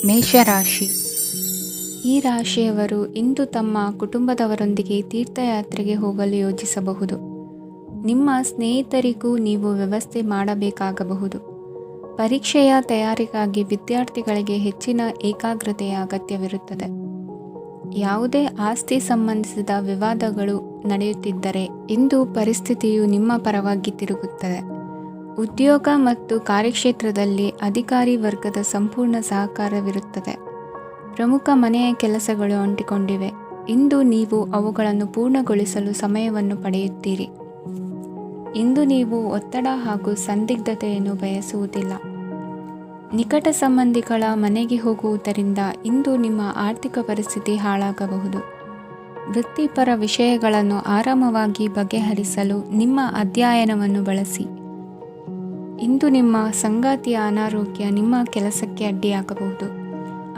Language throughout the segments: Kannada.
ಮೇಷರಾಶಿ. ಈ ರಾಶಿಯವರು ಇಂದು ತಮ್ಮ ಕುಟುಂಬದವರೊಂದಿಗೆ ತೀರ್ಥಯಾತ್ರೆಗೆ ಹೋಗಲು ಯೋಜಿಸಬಹುದು. ನಿಮ್ಮ ಸ್ನೇಹಿತರಿಗೂ ನೀವು ವ್ಯವಸ್ಥೆ ಮಾಡಬೇಕಾಗಬಹುದು. ಪರೀಕ್ಷೆಯ ತಯಾರಿಗಾಗಿ ವಿದ್ಯಾರ್ಥಿಗಳಿಗೆ ಹೆಚ್ಚಿನ ಏಕಾಗ್ರತೆಯ ಅಗತ್ಯವಿರುತ್ತದೆ. ಯಾವುದೇ ಆಸ್ತಿ ಸಂಬಂಧಿಸಿದ ವಿವಾದಗಳು ನಡೆಯುತ್ತಿದ್ದರೆ ಇಂದು ಪರಿಸ್ಥಿತಿಯು ನಿಮ್ಮ ಪರವಾಗಿ ತಿರುಗುತ್ತದೆ. ಉದ್ಯೋಗ ಮತ್ತು ಕಾರ್ಯಕ್ಷೇತ್ರದಲ್ಲಿ ಅಧಿಕಾರಿ ವರ್ಗದ ಸಂಪೂರ್ಣ ಸಹಕಾರವಿರುತ್ತದೆ. ಪ್ರಮುಖ ಮನೆಯ ಕೆಲಸಗಳು ಅಂಟಿಕೊಂಡಿವೆ. ಇಂದು ನೀವು ಅವುಗಳನ್ನು ಪೂರ್ಣಗೊಳಿಸಲು ಸಮಯವನ್ನು ಪಡೆಯುತ್ತೀರಿ. ಇಂದು ನೀವು ಒತ್ತಡ ಹಾಗೂ ಸಂದಿಗ್ಧತೆಯನ್ನು ಬಯಸುವುದಿಲ್ಲ. ನಿಕಟ ಸಂಬಂಧಿಗಳ ಮನೆಗೆ ಹೋಗುವುದರಿಂದ ಇಂದು ನಿಮ್ಮ ಆರ್ಥಿಕ ಪರಿಸ್ಥಿತಿ ಹಾಳಾಗಬಹುದು. ವೃತ್ತಿಪರ ವಿಷಯಗಳನ್ನು ಆರಾಮವಾಗಿ ಬಗೆಹರಿಸಲು ನಿಮ್ಮ ಅಧ್ಯಯನವನ್ನು ಬಳಸಿ. ಇಂದು ನಿಮ್ಮ ಸಂಗಾತಿಯ ಅನಾರೋಗ್ಯ ನಿಮ್ಮ ಕೆಲಸಕ್ಕೆ ಅಡ್ಡಿಯಾಗಬಹುದು,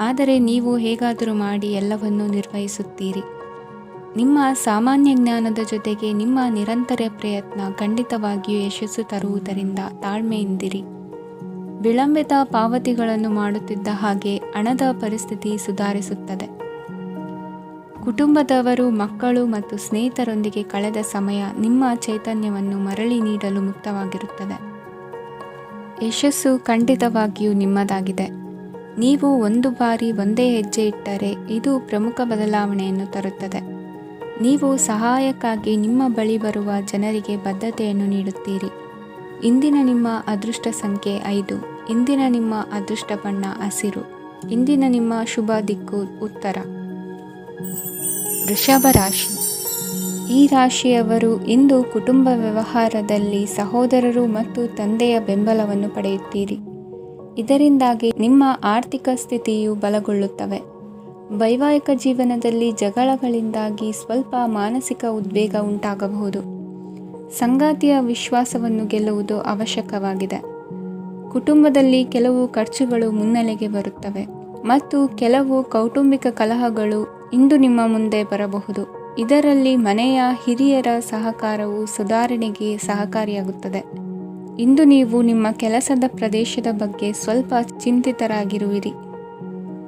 ಆದರೆ ನೀವು ಹೇಗಾದರೂ ಮಾಡಿ ಎಲ್ಲವನ್ನೂ ನಿರ್ವಹಿಸುತ್ತೀರಿ. ನಿಮ್ಮ ಸಾಮಾನ್ಯ ಜ್ಞಾನದ ಜೊತೆಗೆ ನಿಮ್ಮ ನಿರಂತರ ಪ್ರಯತ್ನ ಖಂಡಿತವಾಗಿಯೂ ಯಶಸ್ಸು ತರುವುದರಿಂದ ತಾಳ್ಮೆಯಿಂದಿರಿ. ವಿಳಂಬಿತ ಪಾವತಿಗಳನ್ನು ಮಾಡುತ್ತಿದ್ದ ಹಾಗೆ ಹಣದ ಪರಿಸ್ಥಿತಿ ಸುಧಾರಿಸುತ್ತದೆ. ಕುಟುಂಬದವರು, ಮಕ್ಕಳು ಮತ್ತು ಸ್ನೇಹಿತರೊಂದಿಗೆ ಕಳೆದ ಸಮಯ ನಿಮ್ಮ ಚೈತನ್ಯವನ್ನು ಮರಳಿ ನೀಡಲು ಮುಕ್ತವಾಗಿರುತ್ತದೆ. ಯಶಸ್ಸು ಖಂಡಿತವಾಗಿಯೂ ನಿಮ್ಮದಾಗಿದೆ. ನೀವು ಒಂದು ಬಾರಿ ಒಂದೇ ಹೆಜ್ಜೆ ಇಟ್ಟರೆ ಇದು ಪ್ರಮುಖ ಬದಲಾವಣೆಯನ್ನು ತರುತ್ತದೆ. ನೀವು ಸಹಾಯಕ್ಕಾಗಿ ನಿಮ್ಮ ಬಳಿ ಬರುವ ಜನರಿಗೆ ಬದ್ಧತೆಯನ್ನು ನೀಡುತ್ತೀರಿ. ಇಂದಿನ ನಿಮ್ಮ ಅದೃಷ್ಟ ಸಂಖ್ಯೆ 5. ಇಂದಿನ ನಿಮ್ಮ ಅದೃಷ್ಟ ಬಣ್ಣ ಹಸಿರು. ಇಂದಿನ ನಿಮ್ಮ ಶುಭ ದಿಕ್ಕು ಉತ್ತರ. ವೃಷಭ ರಾಶಿ. ಈ ರಾಶಿಯವರು ಇಂದು ಕುಟುಂಬ ವ್ಯವಹಾರದಲ್ಲಿ ಸಹೋದರರು ಮತ್ತು ತಂದೆಯ ಬೆಂಬಲವನ್ನು ಪಡೆಯುತ್ತೀರಿ. ಇದರಿಂದಾಗಿ ನಿಮ್ಮ ಆರ್ಥಿಕ ಸ್ಥಿತಿಯು ಬಲಗೊಳ್ಳುತ್ತವೆ. ವೈವಾಹಿಕ ಜೀವನದಲ್ಲಿ ಜಗಳಗಳಿಂದಾಗಿ ಸ್ವಲ್ಪ ಮಾನಸಿಕ ಉದ್ವೇಗ ಉಂಟಾಗಬಹುದು. ಸಂಗಾತಿಯ ವಿಶ್ವಾಸವನ್ನು ಗೆಲ್ಲುವುದು ಅವಶ್ಯಕವಾಗಿದೆ. ಕುಟುಂಬದಲ್ಲಿ ಕೆಲವು ಖರ್ಚುಗಳು ಮುನ್ನೆಲೆಗೆ ಬರುತ್ತವೆ ಮತ್ತು ಕೆಲವು ಕೌಟುಂಬಿಕ ಕಲಹಗಳು ಇಂದು ನಿಮ್ಮ ಮುಂದೆ ಬರಬಹುದು. ಇದರಲ್ಲಿ ಮನೆಯ ಹಿರಿಯರ ಸಹಕಾರವು ಸುಧಾರಣೆಗೆ ಸಹಕಾರಿಯಾಗುತ್ತದೆ. ಇಂದು ನೀವು ನಿಮ್ಮ ಕೆಲಸದ ಪ್ರದೇಶದ ಬಗ್ಗೆ ಸ್ವಲ್ಪ ಚಿಂತಿತರಾಗಿರುವಿರಿ.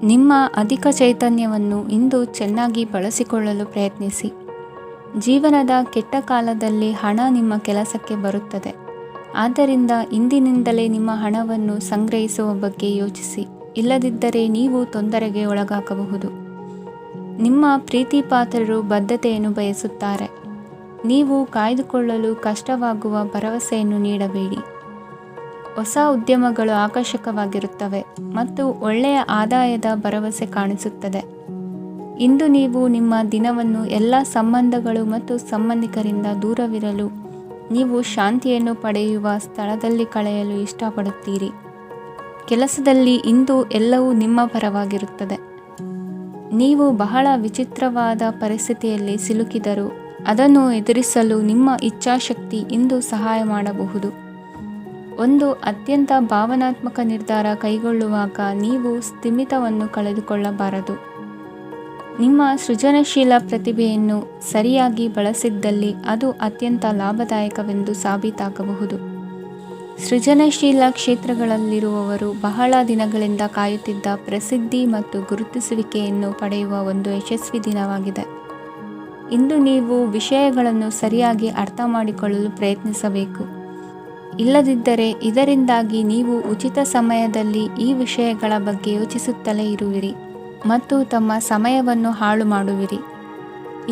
ನಿಮ್ಮ ಅಧಿಕ ಚೈತನ್ಯವನ್ನು ಇಂದು ಚೆನ್ನಾಗಿ ಬಳಸಿಕೊಳ್ಳಲು ಪ್ರಯತ್ನಿಸಿ. ಜೀವನದ ಕೆಟ್ಟ ಕಾಲದಲ್ಲಿ ಹಣ ನಿಮ್ಮ ಕೆಲಸಕ್ಕೆ ಬರುತ್ತದೆ. ಆದ್ದರಿಂದ ಇಂದಿನಿಂದಲೇ ನಿಮ್ಮ ಹಣವನ್ನು ಸಂಗ್ರಹಿಸುವ ಬಗ್ಗೆ ಯೋಚಿಸಿ. ಇಲ್ಲದಿದ್ದರೆ ನೀವು ತೊಂದರೆಗೆ ಒಳಗಾಗಬಹುದು. ನಿಮ್ಮ ಪ್ರೀತಿಪಾತ್ರರು ಬದ್ಧತೆಯನ್ನು ಬಯಸುತ್ತಾರೆ. ನೀವು ಕಾಯ್ದುಕೊಳ್ಳಲು ಕಷ್ಟವಾಗುವ ಭರವಸೆಯನ್ನು ನೀಡಬೇಡಿ. ಹೊಸ ಉದ್ಯಮಗಳು ಆಕರ್ಷಕವಾಗಿರುತ್ತವೆ ಮತ್ತು ಒಳ್ಳೆಯ ಆದಾಯದ ಭರವಸೆ ಕಾಣಿಸುತ್ತದೆ. ಇಂದು ನೀವು ನಿಮ್ಮ ದಿನವನ್ನು ಎಲ್ಲ ಸಂಬಂಧಗಳು ಮತ್ತು ಸಂಬಂಧಿಕರಿಂದ ದೂರವಿರಲು ನೀವು ಶಾಂತಿಯನ್ನು ಪಡೆಯುವ ಸ್ಥಳದಲ್ಲಿ ಕಳೆಯಲು ಇಷ್ಟಪಡುತ್ತೀರಿ. ಕೆಲಸದಲ್ಲಿ ಇಂದು ಎಲ್ಲವೂ ನಿಮ್ಮ ಪರವಾಗಿರುತ್ತದೆ. ನೀವು ಬಹಳ ವಿಚಿತ್ರವಾದ ಪರಿಸ್ಥಿತಿಯಲ್ಲಿ ಸಿಲುಕಿದರೂ ಅದನ್ನು ಎದುರಿಸಲು ನಿಮ್ಮ ಇಚ್ಛಾಶಕ್ತಿ ಇಂದು ಸಹಾಯ ಮಾಡಬಹುದು. ಒಂದು ಅತ್ಯಂತ ಭಾವನಾತ್ಮಕ ನಿರ್ಧಾರ ಕೈಗೊಳ್ಳುವಾಗ ನೀವು ಸ್ಥಿಮಿತವನ್ನು ಕಳೆದುಕೊಳ್ಳಬಾರದು. ನಿಮ್ಮ ಸೃಜನಶೀಲ ಪ್ರತಿಭೆಯನ್ನು ಸರಿಯಾಗಿ ಬಳಸಿದ್ದಲ್ಲಿ ಅದು ಅತ್ಯಂತ ಲಾಭದಾಯಕವೆಂದು ಸಾಬೀತಾಗಬಹುದು. ಸೃಜನಶೀಲ ಕ್ಷೇತ್ರಗಳಲ್ಲಿರುವವರು ಬಹಳ ದಿನಗಳಿಂದ ಕಾಯುತ್ತಿದ್ದ ಪ್ರಸಿದ್ಧಿ ಮತ್ತು ಗುರುತಿಸುವಿಕೆಯನ್ನು ಪಡೆಯುವ ಒಂದು ಯಶಸ್ವಿ ದಿನವಾಗಿದೆ. ಇಂದು ನೀವು ವಿಷಯಗಳನ್ನು ಸರಿಯಾಗಿ ಅರ್ಥ ಮಾಡಿಕೊಳ್ಳಲು ಪ್ರಯತ್ನಿಸಬೇಕು. ಇಲ್ಲದಿದ್ದರೆ ಇದರಿಂದಾಗಿ ನೀವು ಉಚಿತ ಸಮಯದಲ್ಲಿ ಈ ವಿಷಯಗಳ ಬಗ್ಗೆ ಯೋಚಿಸುತ್ತಲೇ ಇರುವಿರಿ ಮತ್ತು ತಮ್ಮ ಸಮಯವನ್ನು ಹಾಳು ಮಾಡುವಿರಿ.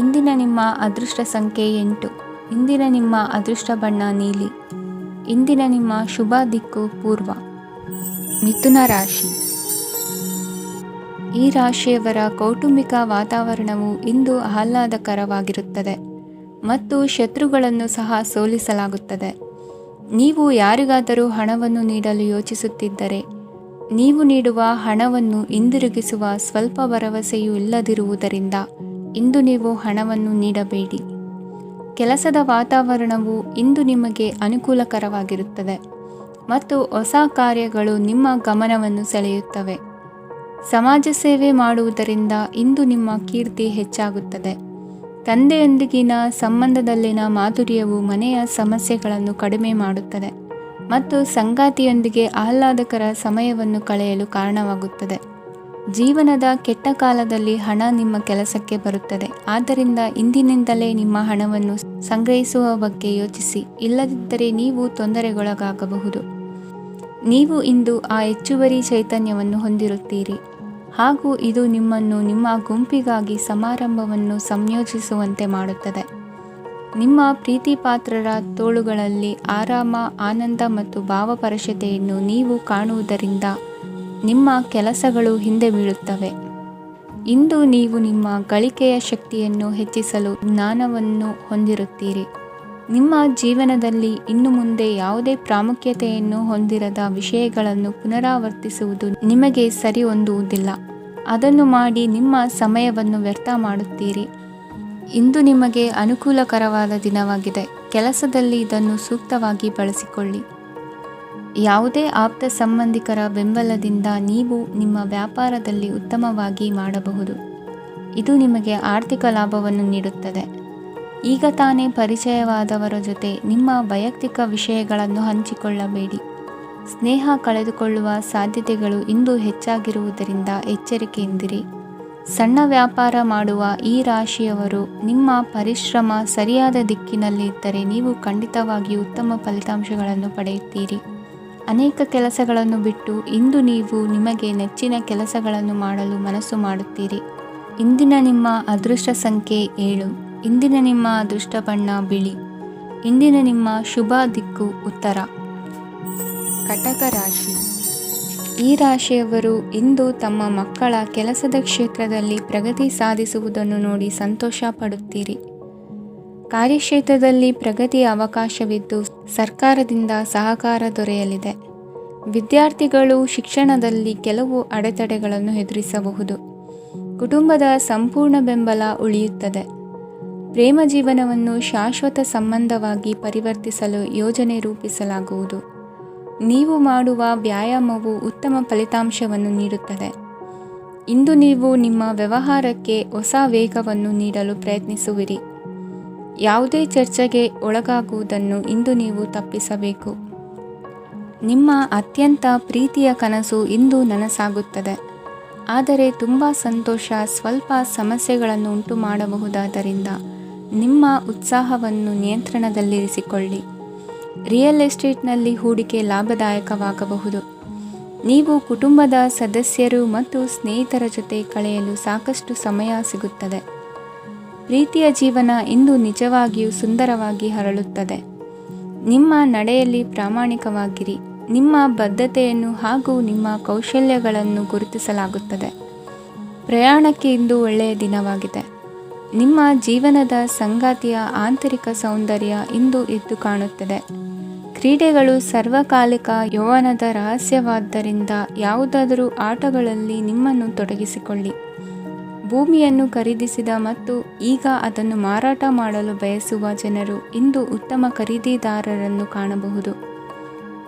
ಇಂದಿನ ನಿಮ್ಮ ಅದೃಷ್ಟ ಸಂಖ್ಯೆ 8. ಇಂದಿನ ನಿಮ್ಮ ಅದೃಷ್ಟ ಬಣ್ಣ ನೀಲಿ. ಇಂದಿನ ನಿಮ್ಮ ಶುಭ ದಿಕ್ಕು ಪೂರ್ವ. ಮಿಥುನ ರಾಶಿ. ಈ ರಾಶಿಯವರ ಕೌಟುಂಬಿಕ ವಾತಾವರಣವು ಇಂದು ಆಹ್ಲಾದಕರವಾಗಿರುತ್ತದೆ ಮತ್ತು ಶತ್ರುಗಳನ್ನು ಸಹ ಸೋಲಿಸಲಾಗುತ್ತದೆ. ನೀವು ಯಾರಿಗಾದರೂ ಹಣವನ್ನು ನೀಡಲು ಯೋಚಿಸುತ್ತಿದ್ದರೆ ನೀವು ನೀಡುವ ಹಣವನ್ನು ಹಿಂದಿರುಗಿಸುವ ಸ್ವಲ್ಪ ಭರವಸೆಯೂ ಇಲ್ಲದಿರುವುದರಿಂದ ಇಂದು ನೀವು ಹಣವನ್ನು ನೀಡಬೇಡಿ. ಕೆಲಸದ ವಾತಾವರಣವು ಇಂದು ನಿಮಗೆ ಅನುಕೂಲಕರವಾಗಿರುತ್ತದೆ ಮತ್ತು ಹೊಸ ಕಾರ್ಯಗಳು ನಿಮ್ಮ ಗಮನವನ್ನು ಸೆಳೆಯುತ್ತವೆ. ಸಮಾಜ ಸೇವೆ ಮಾಡುವುದರಿಂದ ಇಂದು ನಿಮ್ಮ ಕೀರ್ತಿ ಹೆಚ್ಚಾಗುತ್ತದೆ. ತಂದೆಯೊಂದಿಗಿನ ಸಂಬಂಧದಲ್ಲಿನ ಮಾಧುರ್ಯವು ಮನೆಯ ಸಮಸ್ಯೆಗಳನ್ನು ಕಡಿಮೆ ಮಾಡುತ್ತದೆ ಮತ್ತು ಸಂಗಾತಿಯೊಂದಿಗೆ ಆಹ್ಲಾದಕರ ಸಮಯವನ್ನು ಕಳೆಯಲು ಕಾರಣವಾಗುತ್ತದೆ. ಜೀವನದ ಕೆಟ್ಟ ಕಾಲದಲ್ಲಿ ಹಣ ನಿಮ್ಮ ಕೆಲಸಕ್ಕೆ ಬರುತ್ತದೆ. ಆದ್ದರಿಂದ ಇಂದಿನಿಂದಲೇ ನಿಮ್ಮ ಹಣವನ್ನು ಸಂಗ್ರಹಿಸುವ ಬಗ್ಗೆ ಯೋಚಿಸಿ, ಇಲ್ಲದಿದ್ದರೆ ನೀವು ತೊಂದರೆಗೊಳಗಾಗಬಹುದು. ನೀವು ಇಂದು ಆ ಹೆಚ್ಚುವರಿ ಚೈತನ್ಯವನ್ನು ಹೊಂದಿರುತ್ತೀರಿ ಹಾಗೂ ಇದು ನಿಮ್ಮನ್ನು ನಿಮ್ಮ ಗುಂಪಿಗಾಗಿ ಸಮಾರಂಭವನ್ನು ಸಂಯೋಜಿಸುವಂತೆ ಮಾಡುತ್ತದೆ. ನಿಮ್ಮ ಪ್ರೀತಿಪಾತ್ರರ ತೋಳುಗಳಲ್ಲಿ ಆರಾಮ, ಆನಂದ ಮತ್ತು ಭಾವಪರಶತೆಯನ್ನು ನೀವು ಕಾಣುವುದರಿಂದ ನಿಮ್ಮ ಕೆಲಸಗಳು ಹಿಂದೆ ಬೀಳುತ್ತವೆ. ಇಂದು ನೀವು ನಿಮ್ಮ ಗಳಿಕೆಯ ಶಕ್ತಿಯನ್ನು ಹೆಚ್ಚಿಸಲು ಜ್ಞಾನವನ್ನು ಹೊಂದಿರುತ್ತೀರಿ. ನಿಮ್ಮ ಜೀವನದಲ್ಲಿ ಇನ್ನು ಮುಂದೆ ಯಾವುದೇ ಪ್ರಾಮುಖ್ಯತೆಯನ್ನು ಹೊಂದಿರದ ವಿಷಯಗಳನ್ನು ಪುನರಾವರ್ತಿಸುವುದು ನಿಮಗೆ ಸರಿ ಹೊಂದುವುದಿಲ್ಲ. ಅದನ್ನು ಮಾಡಿ ನಿಮ್ಮ ಸಮಯವನ್ನು ವ್ಯರ್ಥ ಮಾಡುತ್ತೀರಿ. ಇಂದು ನಿಮಗೆ ಅನುಕೂಲಕರವಾದ ದಿನವಾಗಿದೆ. ಕೆಲಸದಲ್ಲಿ ಇದನ್ನು ಸೂಕ್ತವಾಗಿ ಬಳಸಿಕೊಳ್ಳಿ. ಯಾವುದೇ ಆಪ್ತ ಸಂಬಂಧಿಕರ ಬೆಂಬಲದಿಂದ ನೀವು ನಿಮ್ಮ ವ್ಯಾಪಾರದಲ್ಲಿ ಉತ್ತಮವಾಗಿ ಮಾಡಬಹುದು. ಇದು ನಿಮಗೆ ಆರ್ಥಿಕ ಲಾಭವನ್ನು ನೀಡುತ್ತದೆ. ಈಗ ತಾನೇ ಪರಿಚಯವಾದವರ ಜೊತೆ ನಿಮ್ಮ ವೈಯಕ್ತಿಕ ವಿಷಯಗಳನ್ನು ಹಂಚಿಕೊಳ್ಳಬೇಡಿ. ಸ್ನೇಹ ಕಳೆದುಕೊಳ್ಳುವ ಸಾಧ್ಯತೆಗಳು ಇಂದು ಹೆಚ್ಚಾಗಿರುವುದರಿಂದ ಎಚ್ಚರಿಕೆಯಿಂದಿರಿ. ಸಣ್ಣ ವ್ಯಾಪಾರ ಮಾಡುವ ಈ ರಾಶಿಯವರು ನಿಮ್ಮ ಪರಿಶ್ರಮ ಸರಿಯಾದ ದಿಕ್ಕಿನಲ್ಲಿ ಇದ್ದರೆ ನೀವು ಖಂಡಿತವಾಗಿಯೂ ಉತ್ತಮ ಫಲಿತಾಂಶಗಳನ್ನು ಪಡೆಯುತ್ತೀರಿ. ಅನೇಕ ಕೆಲಸಗಳನ್ನು ಬಿಟ್ಟು ಇಂದು ನೀವು ನಿಮಗೆ ನೆಚ್ಚಿನ ಕೆಲಸಗಳನ್ನು ಮಾಡಲು ಮನಸ್ಸು ಮಾಡುತ್ತೀರಿ. ಇಂದಿನ ನಿಮ್ಮ ಅದೃಷ್ಟ ಸಂಖ್ಯೆ 7. ಇಂದಿನ ನಿಮ್ಮ ಅದೃಷ್ಟ ಬಣ್ಣ ಬಿಳಿ. ಇಂದಿನ ನಿಮ್ಮ ಶುಭ ದಿಕ್ಕು ಉತ್ತರ. ಕಟಕ ರಾಶಿ. ಈ ರಾಶಿಯವರು ಇಂದು ತಮ್ಮ ಮಕ್ಕಳ ಕೆಲಸದ ಕ್ಷೇತ್ರದಲ್ಲಿ ಪ್ರಗತಿ ಸಾಧಿಸುವುದನ್ನು ನೋಡಿ ಸಂತೋಷ ಪಡುತ್ತೀರಿ. ಕಾರ್ಯಕ್ಷೇತ್ರದಲ್ಲಿ ಪ್ರಗತಿಯ ಅವಕಾಶವಿದ್ದು ಸರ್ಕಾರದಿಂದ ಸಹಕಾರ ದೊರೆಯಲಿದೆ. ವಿದ್ಯಾರ್ಥಿಗಳು ಶಿಕ್ಷಣದಲ್ಲಿ ಕೆಲವು ಅಡೆತಡೆಗಳನ್ನು ಎದುರಿಸಬಹುದು. ಕುಟುಂಬದ ಸಂಪೂರ್ಣ ಬೆಂಬಲ ಉಳಿಯುತ್ತದೆ. ಪ್ರೇಮ ಜೀವನವನ್ನು ಶಾಶ್ವತ ಸಂಬಂಧವಾಗಿ ಪರಿವರ್ತಿಸಲು ಯೋಜನೆ ರೂಪಿಸಲಾಗುವುದು. ನೀವು ಮಾಡುವ ವ್ಯಾಯಾಮವು ಉತ್ತಮ ಫಲಿತಾಂಶವನ್ನು ನೀಡುತ್ತದೆ. ಇಂದು ನೀವು ನಿಮ್ಮ ವ್ಯವಹಾರಕ್ಕೆ ಹೊಸ ವೇಗವನ್ನು ನೀಡಲು ಪ್ರಯತ್ನಿಸುವಿರಿ. ಯಾವುದೇ ಚರ್ಚೆಗೆ ಒಳಗಾಗುವುದನ್ನು ಇಂದು ನೀವು ತಪ್ಪಿಸಬೇಕು. ನಿಮ್ಮ ಅತ್ಯಂತ ಪ್ರೀತಿಯ ಕನಸು ಇಂದು ನನಸಾಗುತ್ತದೆ. ಆದರೆ ತುಂಬ ಸಂತೋಷ ಸ್ವಲ್ಪ ಸಮಸ್ಯೆಗಳನ್ನು ಉಂಟು ಮಾಡಬಹುದಾದ್ದರಿಂದ ನಿಮ್ಮ ಉತ್ಸಾಹವನ್ನು ನಿಯಂತ್ರಣದಲ್ಲಿರಿಸಿಕೊಳ್ಳಿ. ರಿಯಲ್ ಎಸ್ಟೇಟ್ನಲ್ಲಿ ಹೂಡಿಕೆ ಲಾಭದಾಯಕವಾಗಬಹುದು. ನೀವು ಕುಟುಂಬದ ಸದಸ್ಯರು ಮತ್ತು ಸ್ನೇಹಿತರ ಜೊತೆ ಕಳೆಯಲು ಸಾಕಷ್ಟು ಸಮಯ ಸಿಗುತ್ತದೆ. ಪ್ರೀತಿಯ ಜೀವನ ಇಂದು ನಿಜವಾಗಿಯೂ ಸುಂದರವಾಗಿ ಹರಳುತ್ತದೆ. ನಿಮ್ಮ ನಡೆಯಲ್ಲಿ ಪ್ರಾಮಾಣಿಕವಾಗಿರಿ. ನಿಮ್ಮ ಬದ್ಧತೆಯನ್ನು ಹಾಗೂ ನಿಮ್ಮ ಕೌಶಲ್ಯಗಳನ್ನು ಗುರುತಿಸಲಾಗುತ್ತದೆ. ಪ್ರಯಾಣಕ್ಕೆ ಇಂದು ಒಳ್ಳೆಯ ದಿನವಾಗಿದೆ. ನಿಮ್ಮ ಜೀವನದ ಸಂಗಾತಿಯ ಆಂತರಿಕ ಸೌಂದರ್ಯ ಇಂದು ಎದ್ದು ಕಾಣುತ್ತದೆ. ಕ್ರೀಡೆಗಳು ಸರ್ವಕಾಲಿಕ ಯೌವನದ ರಹಸ್ಯವಾದ್ದರಿಂದ ಯಾವುದಾದರೂ ಆಟಗಳಲ್ಲಿ ನಿಮ್ಮನ್ನು ತೊಡಗಿಸಿಕೊಳ್ಳಿ. ಭೂಮಿಯನ್ನು ಖರೀದಿಸಿದ ಮತ್ತು ಈಗ ಅದನ್ನು ಮಾರಾಟ ಮಾಡಲು ಬಯಸುವ ಜನರು ಇಂದು ಉತ್ತಮ ಖರೀದಿದಾರರನ್ನು ಕಾಣಬಹುದು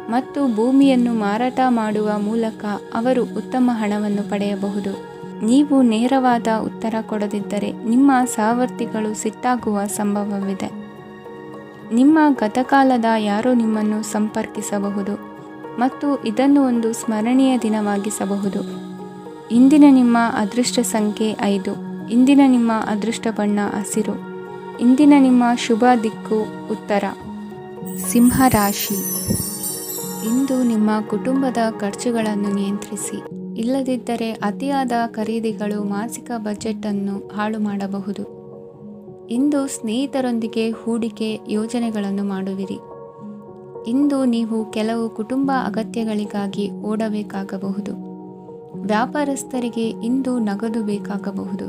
ಮತ್ತು ಭೂಮಿಯನ್ನು ಮಾರಾಟ ಮಾಡುವ ಮೂಲಕ ಅವರು ಉತ್ತಮ ಹಣವನ್ನು ಪಡೆಯಬಹುದು. ನೀವು ನೇರವಾದ ಉತ್ತರ ಕೊಡದಿದ್ದರೆ ನಿಮ್ಮ ಸಹವರ್ತಿಗಳು ಸಿಟ್ಟಾಗುವ ಸಂಭವವಿದೆ. ನಿಮ್ಮ ಗತಕಾಲದ ಯಾರೋ ನಿಮ್ಮನ್ನು ಸಂಪರ್ಕಿಸಬಹುದು ಮತ್ತು ಇದನ್ನು ಒಂದು ಸ್ಮರಣೀಯ ದಿನವಾಗಿಸಬಹುದು. ಇಂದಿನ ನಿಮ್ಮ ಅದೃಷ್ಟ ಸಂಖ್ಯೆ 5. ಇಂದಿನ ನಿಮ್ಮ ಅದೃಷ್ಟ ಬಣ್ಣ ಹಸಿರು. ಇಂದಿನ ನಿಮ್ಮ ಶುಭ ದಿಕ್ಕು ಉತ್ತರ. ಸಿಂಹರಾಶಿ. ಇಂದು ನಿಮ್ಮ ಕುಟುಂಬದ ಖರ್ಚುಗಳನ್ನು ನಿಯಂತ್ರಿಸಿ. ಇಲ್ಲದಿದ್ದರೆ ಅತಿಯಾದ ಖರೀದಿಗಳು ಮಾಸಿಕ ಬಜೆಟನ್ನು ಹಾಳು ಮಾಡಬಹುದು. ಇಂದು ಸ್ನೇಹಿತರೊಂದಿಗೆ ಹೂಡಿಕೆ ಯೋಜನೆಗಳನ್ನು ಮಾಡುವಿರಿ. ಇಂದು ನೀವು ಕೆಲವು ಕುಟುಂಬ ಅಗತ್ಯಗಳಿಗಾಗಿ ಓಡಬೇಕಾಗಬಹುದು. ವ್ಯಾಪಾರಸ್ಥರಿಗೆ ಇಂದು ನಗದು ಬೇಕಾಗಬಹುದು.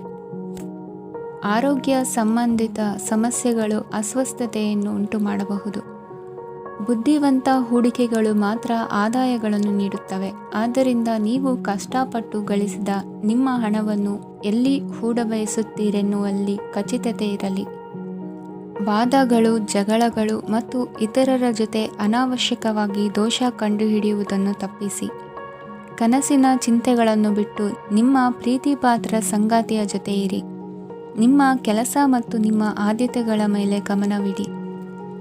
ಆರೋಗ್ಯ ಸಂಬಂಧಿತ ಸಮಸ್ಯೆಗಳು ಅಸ್ವಸ್ಥತೆಯನ್ನು ಉಂಟು ಮಾಡಬಹುದು. ಬುದ್ಧಿವಂತ ಹೂಡಿಕೆಗಳು ಮಾತ್ರ ಆದಾಯಗಳನ್ನು ನೀಡುತ್ತವೆ. ಆದ್ದರಿಂದ ನೀವು ಕಷ್ಟಪಟ್ಟು ಗಳಿಸಿದ ನಿಮ್ಮ ಹಣವನ್ನು ಎಲ್ಲಿ ಹೂಡಬಯಸುತ್ತೀರೆನ್ನುವಲ್ಲಿ ಖಚಿತತೆ ಇರಲಿ. ವಾದಗಳು, ಜಗಳಗಳು ಮತ್ತು ಇತರರ ಜೊತೆ ಅನಾವಶ್ಯಕವಾಗಿ ದೋಷ ಕಂಡುಹಿಡಿಯುವುದನ್ನು ತಪ್ಪಿಸಿ. ಕನಸಿನ ಚಿಂತೆಗಳನ್ನು ಬಿಟ್ಟು ನಿಮ್ಮ ಪ್ರೀತಿಪಾತ್ರ ಸಂಗಾತಿಯ ಜೊತೆ ಇರಿ. ನಿಮ್ಮ ಕೆಲಸ ಮತ್ತು ನಿಮ್ಮ ಆದ್ಯತೆಗಳ ಮೇಲೆ ಗಮನವಿಡಿ.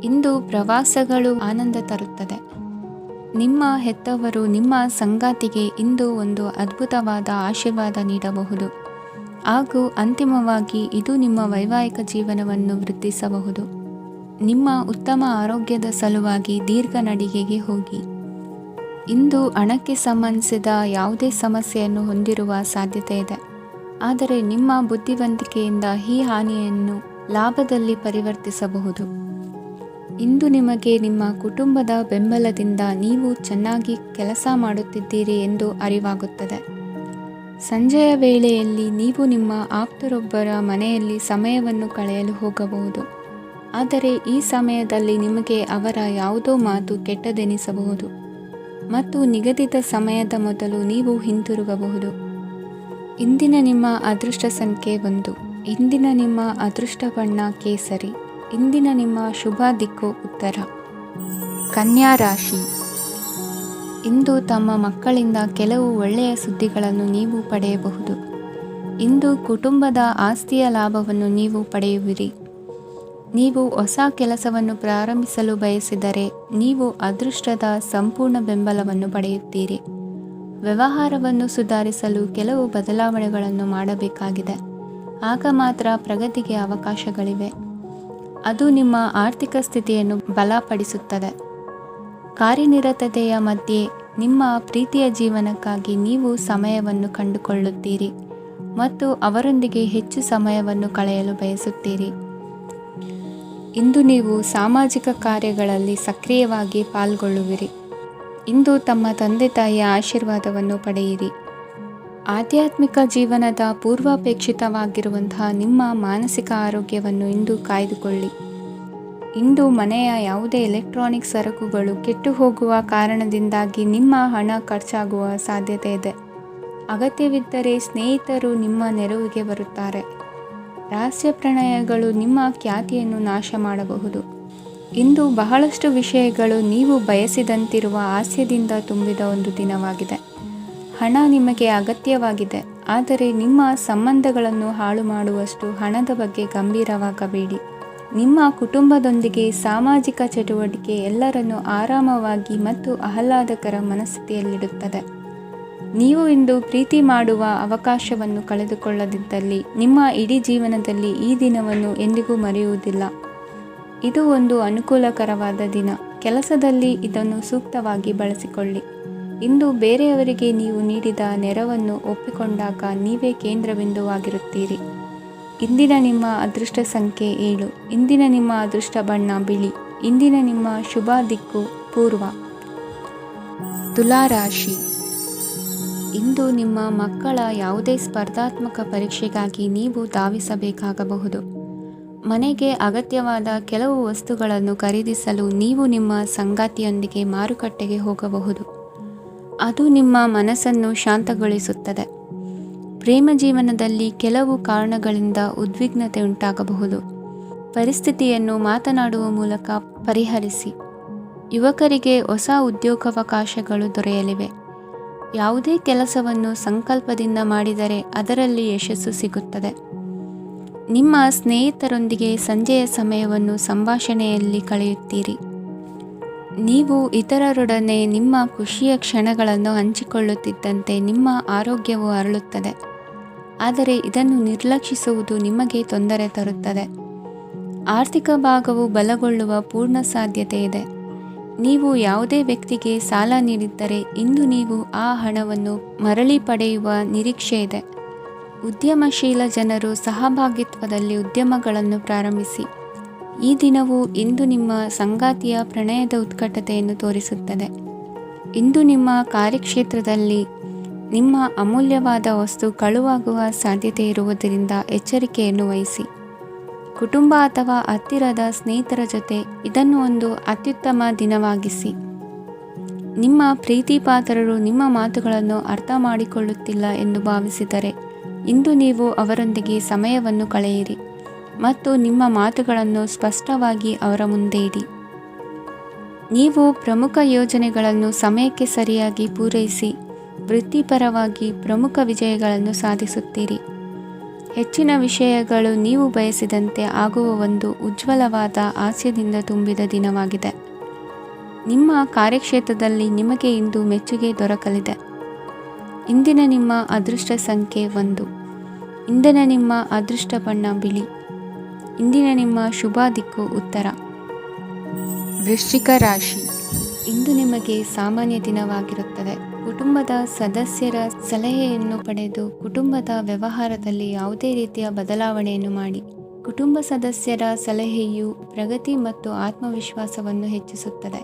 ಇಂದು ಪ್ರವಾಸಗಳು ಆನಂದ ತರುತ್ತದೆ. ನಿಮ್ಮ ಹೆತ್ತವರು ನಿಮ್ಮ ಸಂಗಾತಿಗೆ ಇಂದು ಒಂದು ಅದ್ಭುತವಾದ ಆಶೀರ್ವಾದ ನೀಡಬಹುದು ಹಾಗೂ ಅಂತಿಮವಾಗಿ ಇದು ನಿಮ್ಮ ವೈವಾಹಿಕ ಜೀವನವನ್ನು ವೃದ್ಧಿಸಬಹುದು. ನಿಮ್ಮ ಉತ್ತಮ ಆರೋಗ್ಯದ ಸಲುವಾಗಿ ದೀರ್ಘ ನಡಿಗೆಗೆ ಹೋಗಿ. ಇಂದು ಹಣಕ್ಕೆ ಸಂಬಂಧಿಸಿದ ಯಾವುದೇ ಸಮಸ್ಯೆಯನ್ನು ಹೊಂದಿರುವ ಸಾಧ್ಯತೆ ಇದೆ, ಆದರೆ ನಿಮ್ಮ ಬುದ್ಧಿವಂತಿಕೆಯಿಂದ ಈ ಹಾನಿಯನ್ನು ಲಾಭದಲ್ಲಿ ಪರಿವರ್ತಿಸಬಹುದು. ಇಂದು ನಿಮಗೆ ನಿಮ್ಮ ಕುಟುಂಬದ ಬೆಂಬಲದಿಂದ ನೀವು ಚೆನ್ನಾಗಿ ಕೆಲಸ ಮಾಡುತ್ತಿದ್ದೀರಿ ಎಂದು ಅರಿವಾಗುತ್ತದೆ. ಸಂಜೆಯ ವೇಳೆಯಲ್ಲಿ ನೀವು ನಿಮ್ಮ ಆಪ್ತರೊಬ್ಬರ ಮನೆಯಲ್ಲಿ ಸಮಯವನ್ನು ಕಳೆಯಲು ಹೋಗಬಹುದು, ಆದರೆ ಈ ಸಮಯದಲ್ಲಿ ನಿಮಗೆ ಅವರ ಯಾವುದೋ ಮಾತು ಕೆಟ್ಟದೆನಿಸಬಹುದು ಮತ್ತು ನಿಗದಿತ ಸಮಯದ ಮೊದಲು ನೀವು ಹಿಂತಿರುಗಬಹುದು. ಇಂದಿನ ನಿಮ್ಮ ಅದೃಷ್ಟ ಸಂಖ್ಯೆ 1. ಇಂದಿನ ನಿಮ್ಮ ಅದೃಷ್ಟ ಬಣ್ಣ ಕೇಸರಿ. ಇಂದಿನ ನಿಮ್ಮ ಶುಭ ದಿಕ್ಕು ಉತ್ತರ. ಕನ್ಯಾ ರಾಶಿ. ಇಂದು ತಮ್ಮ ಮಕ್ಕಳಿಂದ ಕೆಲವು ಒಳ್ಳೆಯ ಸುದ್ದಿಗಳನ್ನು ನೀವು ಪಡೆಯಬಹುದು. ಇಂದು ಕುಟುಂಬದ ಆಸ್ತಿಯ ಲಾಭವನ್ನು ನೀವು ಪಡೆಯುವಿರಿ. ನೀವು ಹೊಸ ಕೆಲಸವನ್ನು ಪ್ರಾರಂಭಿಸಲು ಬಯಸಿದರೆ ನೀವು ಅದೃಷ್ಟದ ಸಂಪೂರ್ಣ ಬೆಂಬಲವನ್ನು ಪಡೆಯುತ್ತೀರಿ. ವ್ಯವಹಾರವನ್ನು ಸುಧಾರಿಸಲು ಕೆಲವು ಬದಲಾವಣೆಗಳನ್ನು ಮಾಡಬೇಕಾಗಿದೆ, ಆಗ ಮಾತ್ರ ಪ್ರಗತಿಗೆ ಅವಕಾಶಗಳಿವೆ. ಅದು ನಿಮ್ಮ ಆರ್ಥಿಕ ಸ್ಥಿತಿಯನ್ನು ಬಲಪಡಿಸುತ್ತದೆ. ಕಾರ್ಯನಿರತತೆಯ ಮಧ್ಯೆ ನಿಮ್ಮ ಪ್ರೀತಿಯ ಜೀವನಕ್ಕಾಗಿ ನೀವು ಸಮಯವನ್ನು ಕಂಡುಕೊಳ್ಳುತ್ತೀರಿ ಮತ್ತು ಅವರೊಂದಿಗೆ ಹೆಚ್ಚು ಸಮಯವನ್ನು ಕಳೆಯಲು ಬಯಸುತ್ತೀರಿ. ಇಂದು ನೀವು ಸಾಮಾಜಿಕ ಕಾರ್ಯಗಳಲ್ಲಿ ಸಕ್ರಿಯವಾಗಿ ಪಾಲ್ಗೊಳ್ಳುವಿರಿ. ಇಂದು ತಮ್ಮ ತಂದೆ ತಾಯಿಯ ಆಶೀರ್ವಾದವನ್ನು ಪಡೆಯಿರಿ. ಆಧ್ಯಾತ್ಮಿಕ ಜೀವನದ ಪೂರ್ವಾಪೇಕ್ಷಿತವಾಗಿರುವಂತಹ ನಿಮ್ಮ ಮಾನಸಿಕ ಆರೋಗ್ಯವನ್ನು ಇಂದು ಕಾಯ್ದುಕೊಳ್ಳಿ. ಇಂದು ಮನೆಯ ಯಾವುದೇ ಎಲೆಕ್ಟ್ರಾನಿಕ್ ಸರಕುಗಳು ಕೆಟ್ಟು ಹೋಗುವ ಕಾರಣದಿಂದಾಗಿ ನಿಮ್ಮ ಹಣ ಖರ್ಚಾಗುವ ಸಾಧ್ಯತೆ ಇದೆ. ಅಗತ್ಯವಿದ್ದರೆ ಸ್ನೇಹಿತರು ನಿಮ್ಮ ನೆರವಿಗೆ ಬರುತ್ತಾರೆ. ರಹಸ್ಯ ಪ್ರಣಯಗಳು ನಿಮ್ಮ ಖ್ಯಾತಿಯನ್ನು ನಾಶ ಮಾಡಬಹುದು. ಇಂದು ಬಹಳಷ್ಟು ವಿಷಯಗಳು ನೀವು ಬಯಸಿದಂತಿರುವ ಹಾಸ್ಯದಿಂದ ತುಂಬಿದ ಒಂದು ದಿನವಾಗಿದೆ. ಹಣ ನಿಮಗೆ ಅಗತ್ಯವಾಗಿದೆ, ಆದರೆ ನಿಮ್ಮ ಸಂಬಂಧಗಳನ್ನು ಹಾಳು ಮಾಡುವಷ್ಟು ಹಣದ ಬಗ್ಗೆ ಗಂಭೀರವಾಗಬೇಡಿ. ನಿಮ್ಮ ಕುಟುಂಬದೊಂದಿಗೆ ಸಾಮಾಜಿಕ ಚಟುವಟಿಕೆ ಎಲ್ಲರನ್ನೂ ಆರಾಮವಾಗಿ ಮತ್ತು ಆಹ್ಲಾದಕರ ಮನಸ್ಥಿತಿಯಲ್ಲಿಡುತ್ತದೆ. ನೀವು ಇಂದು ಪ್ರೀತಿ ಮಾಡುವ ಅವಕಾಶವನ್ನು ಕಳೆದುಕೊಳ್ಳದಿದ್ದಲ್ಲಿ ನಿಮ್ಮ ಇಡೀ ಜೀವನದಲ್ಲಿ ಈ ದಿನವನ್ನು ಎಂದಿಗೂ ಮರೆಯುವುದಿಲ್ಲ. ಇದು ಒಂದು ಅನುಕೂಲಕರವಾದ ದಿನ. ಕೆಲಸದಲ್ಲಿ ಇದನ್ನು ಸೂಕ್ತವಾಗಿ ಬಳಸಿಕೊಳ್ಳಿ. ಇಂದು ಬೇರೆಯವರಿಗೆ ನೀವು ನೀಡಿದ ನೆರವನ್ನು ಒಪ್ಪಿಕೊಂಡಾಗ ನೀವೇ ಕೇಂದ್ರಬಿಂದುವಾಗಿರುತ್ತೀರಿ. ಇಂದಿನ ನಿಮ್ಮ ಅದೃಷ್ಟ ಸಂಖ್ಯೆ 7. ಇಂದಿನ ನಿಮ್ಮ ಅದೃಷ್ಟ ಬಣ್ಣ ಬಿಳಿ. ಇಂದಿನ ನಿಮ್ಮ ಶುಭ ದಿಕ್ಕು ಪೂರ್ವ. ತುಲಾ ರಾಶಿ. ಇಂದು ನಿಮ್ಮ ಮಕ್ಕಳ ಯಾವುದೇ ಸ್ಪರ್ಧಾತ್ಮಕ ಪರೀಕ್ಷೆಗಾಗಿ ನೀವು ಧಾವಿಸಬೇಕಾಗಬಹುದು. ಮನೆಗೆ ಅಗತ್ಯವಾದ ಕೆಲವು ವಸ್ತುಗಳನ್ನು ಖರೀದಿಸಲು ನೀವು ನಿಮ್ಮ ಸಂಗಾತಿಯೊಂದಿಗೆ ಮಾರುಕಟ್ಟೆಗೆ ಹೋಗಬಹುದು. ಅದು ನಿಮ್ಮ ಮನಸ್ಸನ್ನು ಶಾಂತಗೊಳಿಸುತ್ತದೆ. ಪ್ರೇಮ ಜೀವನದಲ್ಲಿ ಕೆಲವು ಕಾರಣಗಳಿಂದ ಉದ್ವಿಗ್ನತೆ ಉಂಟಾಗಬಹುದು. ಪರಿಸ್ಥಿತಿಯನ್ನು ಮಾತನಾಡುವ ಮೂಲಕ ಪರಿಹರಿಸಿ. ಯುವಕರಿಗೆ ಹೊಸ ಉದ್ಯೋಗಾವಕಾಶಗಳು ದೊರೆಯಲಿವೆ. ಯಾವುದೇ ಕೆಲಸವನ್ನು ಸಂಕಲ್ಪದಿಂದ ಮಾಡಿದರೆ ಅದರಲ್ಲಿ ಯಶಸ್ಸು ಸಿಗುತ್ತದೆ. ನಿಮ್ಮ ಸ್ನೇಹಿತರೊಂದಿಗೆ ಸಂಜೆಯ ಸಮಯವನ್ನು ಸಂಭಾಷಣೆಯಲ್ಲಿ ಕಳೆಯುತ್ತೀರಿ. ನೀವು ಇತರರೊಡನೆ ನಿಮ್ಮ ಖುಷಿಯ ಕ್ಷಣಗಳನ್ನು ಹಂಚಿಕೊಳ್ಳುತ್ತಿದ್ದಂತೆ ನಿಮ್ಮ ಆರೋಗ್ಯವು ಅರಳುತ್ತದೆ, ಆದರೆ ಇದನ್ನು ನಿರ್ಲಕ್ಷಿಸುವುದು ನಿಮಗೆ ತೊಂದರೆ ತರುತ್ತದೆ. ಆರ್ಥಿಕ ಭಾಗವು ಬಲಗೊಳ್ಳುವ ಪೂರ್ಣ ಸಾಧ್ಯತೆ ಇದೆ. ನೀವು ಯಾವುದೇ ವ್ಯಕ್ತಿಗೆ ಸಾಲ ನೀಡಿದ್ದರೆ ಇಂದು ನೀವು ಆ ಹಣವನ್ನು ಮರಳಿ ಪಡೆಯುವ ನಿರೀಕ್ಷೆ ಇದೆ. ಉದ್ಯಮಶೀಲ ಜನರು ಸಹಭಾಗಿತ್ವದಲ್ಲಿ ಉದ್ಯಮಗಳನ್ನು ಪ್ರಾರಂಭಿಸಿ. ಈ ದಿನವು ಇಂದು ನಿಮ್ಮ ಸಂಗಾತಿಯ ಪ್ರಣಯದ ಉತ್ಕಟತೆಯನ್ನು ತೋರಿಸುತ್ತದೆ. ಇಂದು ನಿಮ್ಮ ಕಾರ್ಯಕ್ಷೇತ್ರದಲ್ಲಿ ನಿಮ್ಮ ಅಮೂಲ್ಯವಾದ ವಸ್ತು ಕಳುವಾಗುವ ಸಾಧ್ಯತೆ ಇರುವುದರಿಂದ ಎಚ್ಚರಿಕೆಯನ್ನು ವಹಿಸಿ. ಕುಟುಂಬ ಅಥವಾ ಹತ್ತಿರದ ಸ್ನೇಹಿತರ ಜೊತೆ ಇದನ್ನು ಒಂದು ಅತ್ಯುತ್ತಮ ದಿನವಾಗಿಸಿ. ನಿಮ್ಮ ಪ್ರೀತಿಪಾತ್ರರು ನಿಮ್ಮ ಮಾತುಗಳನ್ನು ಅರ್ಥ ಮಾಡಿಕೊಳ್ಳುತ್ತಿಲ್ಲ ಎಂದು ಭಾವಿಸಿದರೆ ಇಂದು ನೀವು ಅವರೊಂದಿಗೆ ಸಮಯವನ್ನು ಕಳೆಯಿರಿ ಮತ್ತು ನಿಮ್ಮ ಮಾತುಗಳನ್ನು ಸ್ಪಷ್ಟವಾಗಿ ಅವರ ಮುಂದೆ ಇಡಿ. ನೀವು ಪ್ರಮುಖ ಯೋಜನೆಗಳನ್ನು ಸಮಯಕ್ಕೆ ಸರಿಯಾಗಿ ಪೂರೈಸಿ ವೃತ್ತಿಪರವಾಗಿ ಪ್ರಮುಖ ವಿಜಯಗಳನ್ನು ಸಾಧಿಸುತ್ತೀರಿ. ಹೆಚ್ಚಿನ ವಿಷಯಗಳು ನೀವು ಬಯಸಿದಂತೆ ಆಗುವ ಒಂದು ಉಜ್ವಲವಾದ ಹಾಸ್ಯದಿಂದ ತುಂಬಿದ ದಿನವಾಗಿದೆ. ನಿಮ್ಮ ಕಾರ್ಯಕ್ಷೇತ್ರದಲ್ಲಿ ನಿಮಗೆ ಇಂದು ಮೆಚ್ಚುಗೆ ದೊರಕಲಿದೆ. ಇಂದಿನ ನಿಮ್ಮ ಅದೃಷ್ಟ ಸಂಖ್ಯೆ 1. ಇಂದಿನ ನಿಮ್ಮ ಅದೃಷ್ಟ ಬಣ್ಣ ಬಿಳಿ. ಇಂದಿನ ನಿಮ್ಮ ಶುಭ ದಿಕ್ಕು ಉತ್ತರ. ವೃಶ್ಚಿಕ ರಾಶಿ. ಇಂದು ನಿಮಗೆ ಸಾಮಾನ್ಯ ದಿನವಾಗಿರುತ್ತದೆ. ಕುಟುಂಬದ ಸದಸ್ಯರ ಸಲಹೆಯನ್ನು ಪಡೆದು ಕುಟುಂಬದ ವ್ಯವಹಾರದಲ್ಲಿ ಯಾವುದೇ ರೀತಿಯ ಬದಲಾವಣೆಯನ್ನು ಮಾಡಿ. ಕುಟುಂಬ ಸದಸ್ಯರ ಸಲಹೆಯು ಪ್ರಗತಿ ಮತ್ತು ಆತ್ಮವಿಶ್ವಾಸವನ್ನು ಹೆಚ್ಚಿಸುತ್ತದೆ.